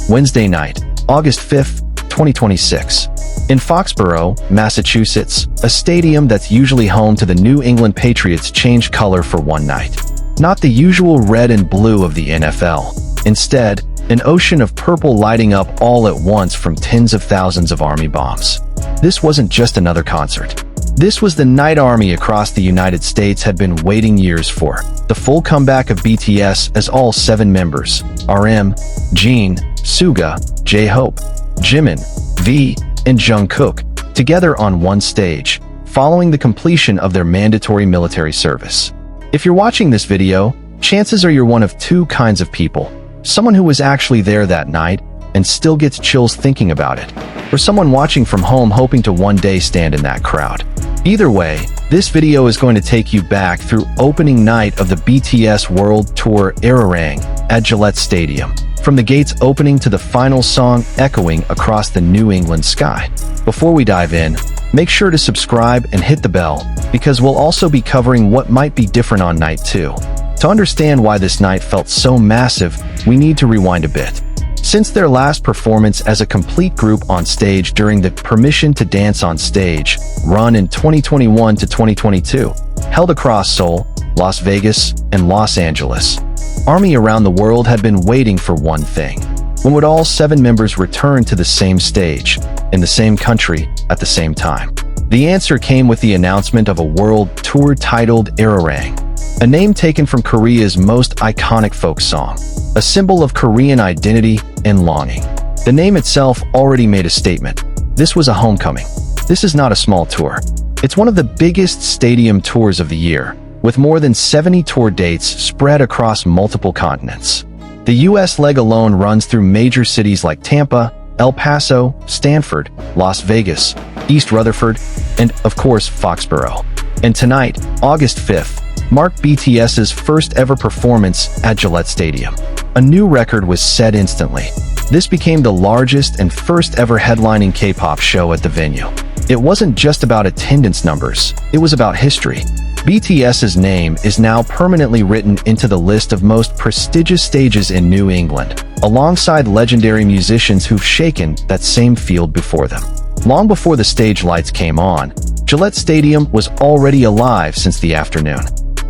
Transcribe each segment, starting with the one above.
Wednesday night, August 5th, 2026. In Foxborough, Massachusetts, a stadium that's usually home to the New England Patriots changed color for one night. Not the usual red and blue of the NFL. Instead, an ocean of purple lighting up all at once from tens of thousands of Army bombs. This wasn't just another concert. This was the night Army across the United States had been waiting years for. The full comeback of BTS as all 7 members, RM, Jin, Suga, jhope, Jimin, V, and Jungkook, together on one stage, following the completion of their mandatory military service. If you're watching this video, chances are you're one of two kinds of people. Someone who was actually there that night and still gets chills thinking about it, or someone watching from home hoping to one day stand in that crowd. Either way, this video is going to take you back through opening night of the BTS World Tour ARIRANG at Gillette Stadium, from the gates opening to the final song echoing across the New England sky. Before we dive in, make sure to subscribe and hit the bell, because we'll also be covering what might be different on night 2. To understand why this night felt so massive, we need to rewind a bit. Since their last performance as a complete group on stage during the Permission to Dance on Stage run in 2021 to 2022, held across Seoul, Las Vegas, and Los Angeles, Army around the world had been waiting for one thing. When would all 7 members return to the same stage, in the same country, at the same time? The answer came with the announcement of a world tour titled ARIRANG, a name taken from Korea's most iconic folk song, a symbol of Korean identity and longing. The name itself already made a statement. This was a homecoming. This is not a small tour. It's one of the biggest stadium tours of the year, with more than 70 tour dates spread across multiple continents. The US leg alone runs through major cities like Tampa, El Paso, Stanford, Las Vegas, East Rutherford, and, of course, Foxborough. And tonight, August 5th, marked BTS's first ever performance at Gillette Stadium. A new record was set instantly. This became the largest and first ever headlining K-pop show at the venue. It wasn't just about attendance numbers, it was about history. BTS's name is now permanently written into the list of most prestigious stages in New England, alongside legendary musicians who've shaken that same field before them. Long before the stage lights came on, Gillette Stadium was already alive since the afternoon.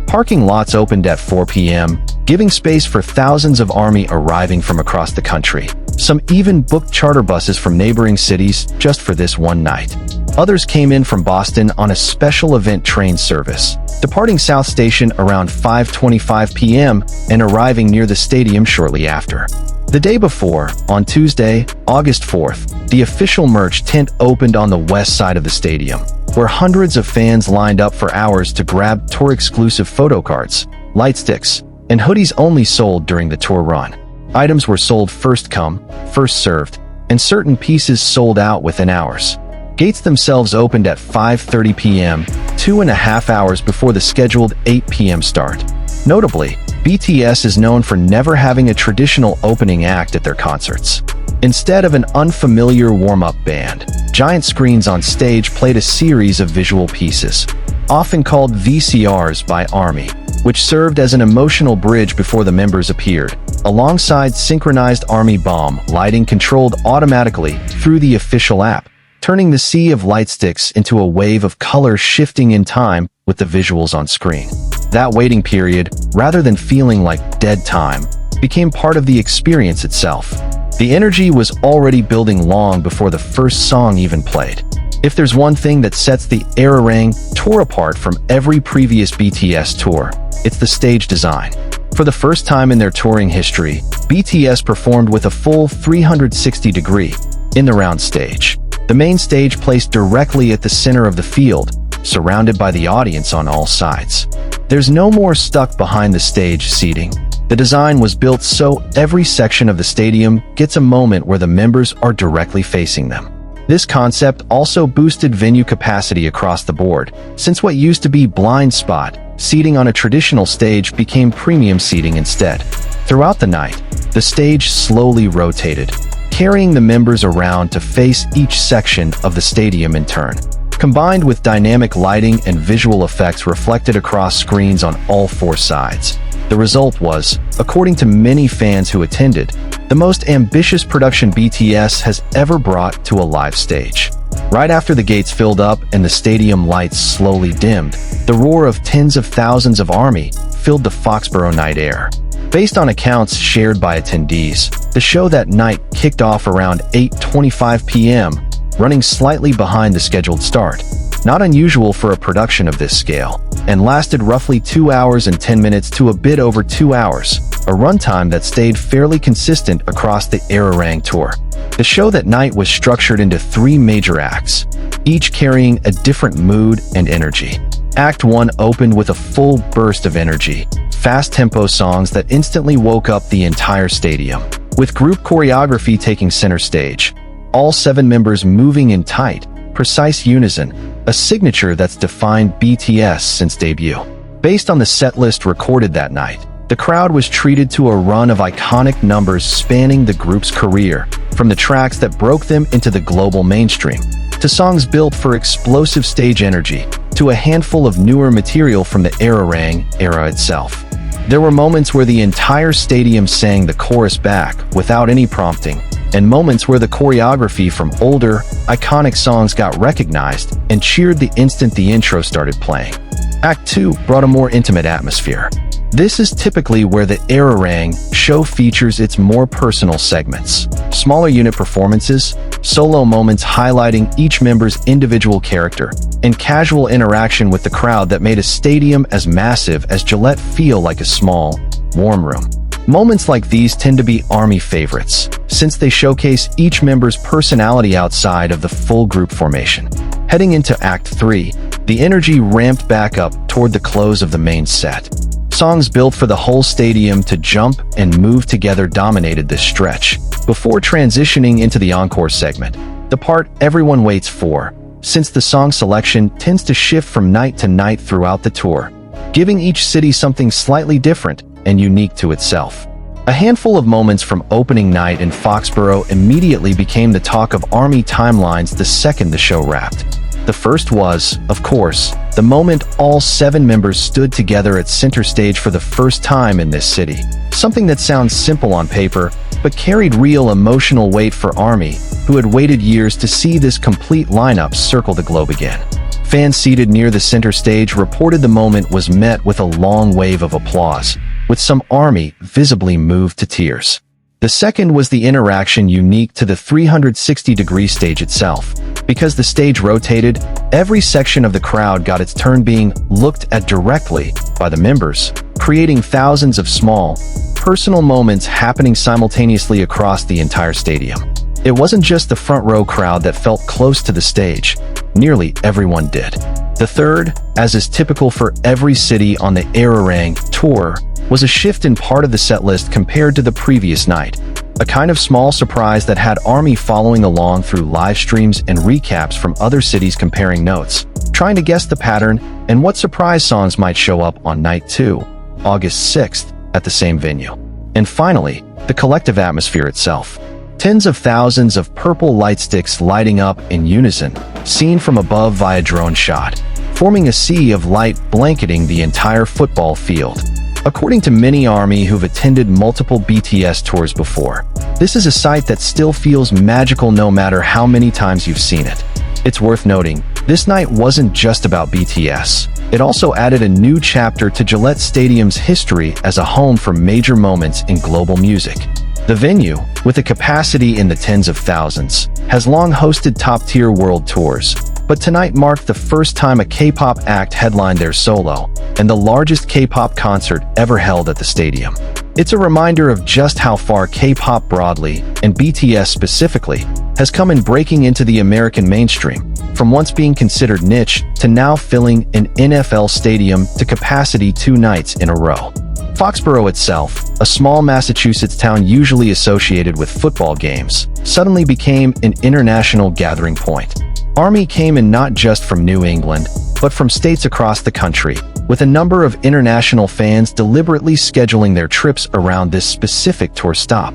Parking lots opened at 4 p.m., giving space for thousands of Army arriving from across the country. Some even booked charter buses from neighboring cities just for this one night. Others came in from Boston on a special event train service, departing South Station around 5:25 p.m. and arriving near the stadium shortly after. The day before, on Tuesday, August 4th, the official merch tent opened on the west side of the stadium, where hundreds of fans lined up for hours to grab tour-exclusive photo cards, light sticks, and hoodies only sold during the tour run. Items were sold first come, first served, and certain pieces sold out within hours. Gates themselves opened at 5:30 p.m., 2.5 hours before the scheduled 8 p.m. start. Notably, BTS is known for never having a traditional opening act at their concerts. Instead of an unfamiliar warm-up band, giant screens on stage played a series of visual pieces, often called VCRs by Army, which served as an emotional bridge before the members appeared, alongside synchronized Army bomb lighting controlled automatically through the official app, turning the sea of light sticks into a wave of color shifting in time with the visuals on screen. That waiting period, rather than feeling like dead time, became part of the experience itself. The energy was already building long before the first song even played. If there's one thing that sets the ARIRANG tour apart from every previous BTS tour, it's the stage design. For the first time in their touring history, BTS performed with a full 360-degree in the round stage. The main stage placed directly at the center of the field, surrounded by the audience on all sides. There's no more stuck behind the stage seating. The design was built so every section of the stadium gets a moment where the members are directly facing them. This concept also boosted venue capacity across the board, since what used to be blind spot seating on a traditional stage became premium seating instead. Throughout the night, the stage slowly rotated, carrying the members around to face each section of the stadium in turn. Combined with dynamic lighting and visual effects reflected across screens on all 4 sides, the result was, according to many fans who attended, the the most ambitious production BTS has ever brought to a live stage. Right after the gates filled up and the stadium lights slowly dimmed, the roar of tens of thousands of ARMY filled the Foxborough night air. Based on accounts shared by attendees, the show that night kicked off around 8:25 p.m., running slightly behind the scheduled start, not unusual for a production of this scale, and lasted roughly 2 hours and 10 minutes to a bit over 2 hours, a runtime that stayed fairly consistent across the ARIRANG tour. The show that night was structured into 3 major acts, each carrying a different mood and energy. Act 1 opened with a full burst of energy, fast-tempo songs that instantly woke up the entire stadium, with group choreography taking center stage, all 7 members moving in tight, precise unison, a signature that's defined BTS since debut. Based on the setlist recorded that night, the crowd was treated to a run of iconic numbers spanning the group's career, from the tracks that broke them into the global mainstream, to songs built for explosive stage energy, to a handful of newer material from the ARIRANG era itself. There were moments where the entire stadium sang the chorus back without any prompting, and moments where the choreography from older, iconic songs got recognized and cheered the instant the intro started playing. Act 2 brought a more intimate atmosphere. This is typically where the ARIRANG show features its more personal segments, smaller unit performances, solo moments highlighting each member's individual character, and casual interaction with the crowd that made a stadium as massive as Gillette feel like a small, warm room. Moments like these tend to be ARMY favorites, since they showcase each member's personality outside of the full group formation. Heading into Act 3, the energy ramped back up toward the close of the main set. Songs built for the whole stadium to jump and move together dominated this stretch, before transitioning into the encore segment, the part everyone waits for, since the song selection tends to shift from night to night throughout the tour, giving each city something slightly different and unique to itself. A handful of moments from opening night in Foxborough immediately became the talk of ARMY timelines the second the show wrapped. The first was, of course, the moment all 7 members stood together at center stage for the first time in this city. Something that sounds simple on paper, but carried real emotional weight for ARMY, who had waited years to see this complete lineup circle the globe again. Fans seated near the center stage reported the moment was met with a long wave of applause, with some ARMY visibly moved to tears. The second was the interaction unique to the 360-degree stage itself. Because the stage rotated, every section of the crowd got its turn being looked at directly by the members, creating thousands of small, personal moments happening simultaneously across the entire stadium. It wasn't just the front row crowd that felt close to the stage, nearly everyone did. The third, as is typical for every city on the ARIRANG tour, was a shift in part of the setlist compared to the previous night. A kind of small surprise that had ARMY following along through live streams and recaps from other cities comparing notes, trying to guess the pattern and what surprise songs might show up on night 2, August 6th, at the same venue. And finally, the collective atmosphere itself. Tens of thousands of purple light sticks lighting up in unison, seen from above via drone shot, forming a sea of light blanketing the entire football field. According to many ARMY who've attended multiple BTS tours before, this is a sight that still feels magical no matter how many times you've seen it. It's worth noting, this night wasn't just about BTS. It also added a new chapter to Gillette Stadium's history as a home for major moments in global music. The venue, with a capacity in the tens of thousands, has long hosted top-tier world tours, but tonight marked the first time a K-pop act headlined their solo, and the largest K-pop concert ever held at the stadium. It's a reminder of just how far K-pop broadly, and BTS specifically, has come in breaking into the American mainstream, from once being considered niche to now filling an NFL stadium to capacity 2 nights in a row. Foxborough itself, a small Massachusetts town usually associated with football games, suddenly became an international gathering point. ARMY came in not just from New England, but from states across the country, with a number of international fans deliberately scheduling their trips around this specific tour stop.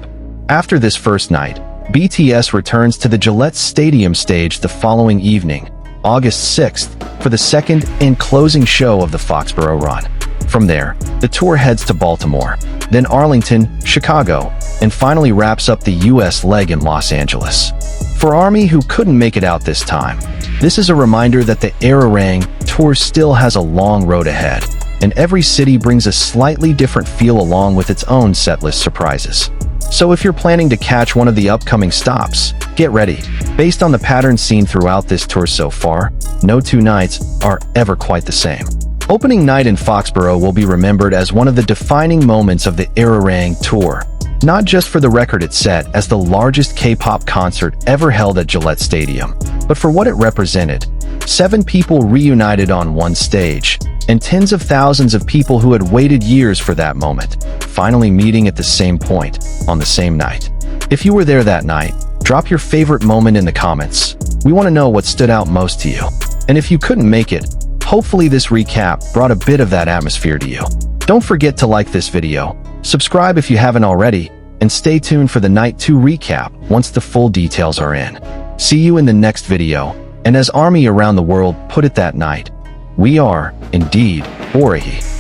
After this first night, BTS returns to the Gillette Stadium stage the following evening, August 6th, for the second and closing show of the Foxborough run. From there, the tour heads to Baltimore, then Arlington, Chicago, and finally wraps up the US leg in Los Angeles. For ARMY who couldn't make it out this time, this is a reminder that the ARIRANG tour still has a long road ahead, and every city brings a slightly different feel along with its own setlist surprises. So if you're planning to catch one of the upcoming stops, get ready. Based on the pattern seen throughout this tour so far, no two nights are ever quite the same. Opening night in Foxborough will be remembered as one of the defining moments of the ARIRANG tour, not just for the record it set as the largest K-pop concert ever held at Gillette Stadium, but for what it represented. 7 people reunited on one stage, and tens of thousands of people who had waited years for that moment, finally meeting at the same point, on the same night. If you were there that night, drop your favorite moment in the comments. We want to know what stood out most to you. And if you couldn't make it, hopefully this recap brought a bit of that atmosphere to you. Don't forget to like this video, subscribe if you haven't already, and stay tuned for the Night 2 recap once the full details are in. See you in the next video, and as ARMY around the world put it that night, we are, indeed, ARIRANG.